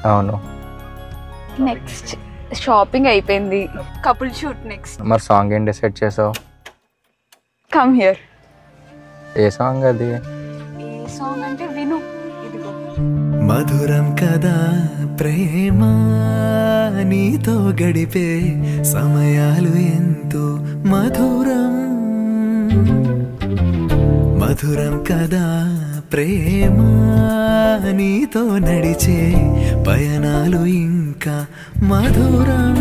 అవును. Next shopping అయిపోయింది, couple shoot next. మరి సాంగ్ ఏం డిసైడ్ చేసావు? Come here. ఏ సాంగ్ అది? ఏ సాంగ్ అంటే విను, ఇదిగో. మధురం కదా ప్రేమ, నీతో గడిపే సమయాలు ఎంతో మధురం. మధురం కదా ప్రేమ, నీతో నడిచే పయనాలు ఇంకా మధురం.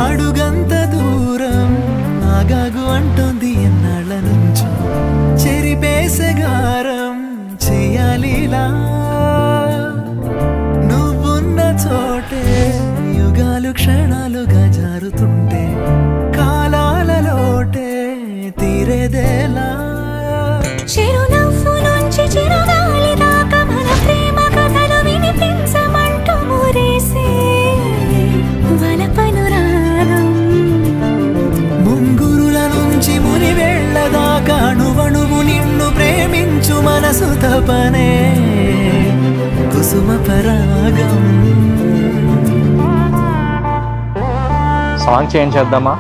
అడుగంత దూరం ఆగాగు అంటోంది ఎన్నాళ్ళ నుంచో, చెరిపేసగారం చెయ్యాలిలా. నువ్వున్న చోటే యుగాలు క్షణాలుగా జారుతుంటే, కాలాల లోటే తీరేదేలా. చిరునవ్వు నుంచి చిరుగాలి దాకా మన ప్రేమ కథలు వినిపించమంటూ మురేసే వలపనురాగం. ముంగురుల నుంచి మునివేళ్ల దాకా అణువణువు నిన్ను ప్రేమించు మనసు తపనే కుసుమ పరాగం. సాంగ్ చేంజ్ చేద్దామా?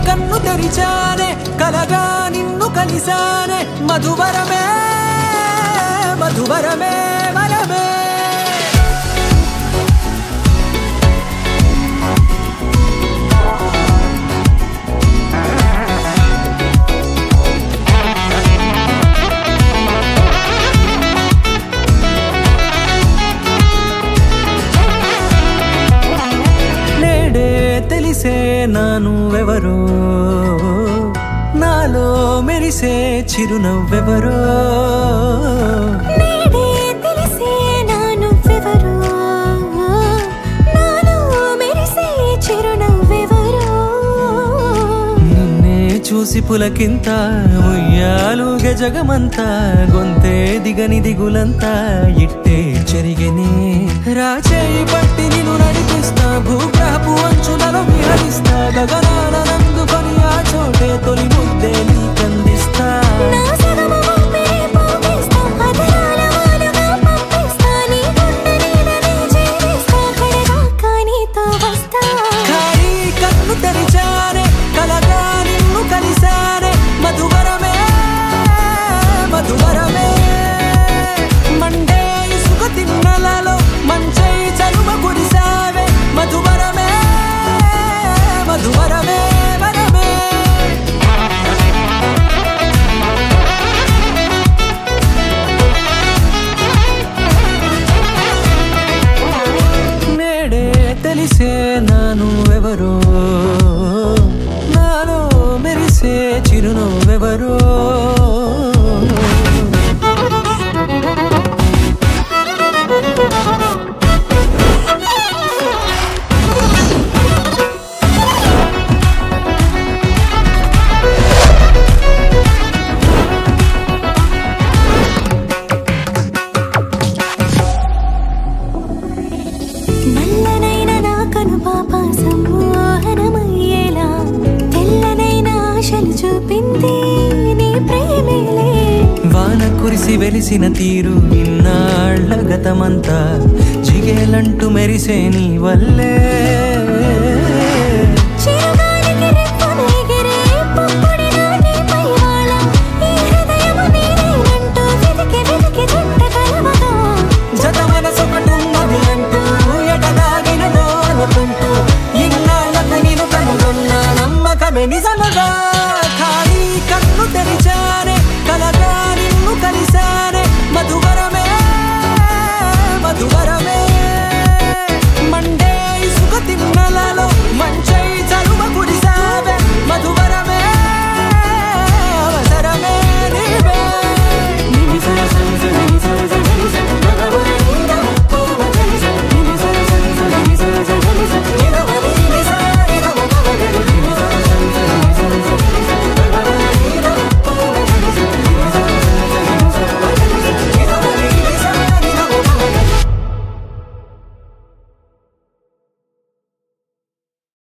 కన్ను తెరిచానే కలగా నిన్ను కలిసానే, మధువరమే మధువరమే వరమే. నేడే తెలిసే నానువెవరో, నాలో మెరిసే చిరునవ్వెవరో. నేడే తెలిసే నానువెవరో, నాలో మెరిసే చిరునవ్వెవరో. నిన్నే చూసి పులకింత ఉయ్యాలుగ జగమంతా, గొంతే దిగని దిగులంతా ఇట్టే చెరిగనే. రాచేయి పట్టి నిన్ను నడిపిస్తా, భూగ్రహపు అంచులలో విహరిస్తా, గగనాన నందుకొని ఆ చోటే తొలి ముద్దే నీకందిస్తా. నా సగము ఊపిరి పోగిస్తా, అదరాల వాలుగా పంపిస్తా, నీ గుండె నీడనే చేరిస్తా, కడదాకా నీతో వస్తా. ఖాళీ కన్ను తెరిచానే కలగా నిన్ను కలిసానే, మధువరమే మధువరమే. మండే ఇసుక తిన్నెలలో మంచై చలువ కురిసావే, మధువరమే మధువరమే వరమే. నేడే తెలిసే నానువెవరో, నాలో మెరిసే చిరునవ్వెవరో. నల్లనైన నా కనుపాప సమ్మోహనమయ్యేలా, తెల్లనైన ఆశలు చూపింది నీ ప్రేమేలే. వాన కురిసి వెలిసిన తీరు ఇన్నాళ్ల గతమంతా, జిగేలంటూ మెరిసే నీ వల్లే.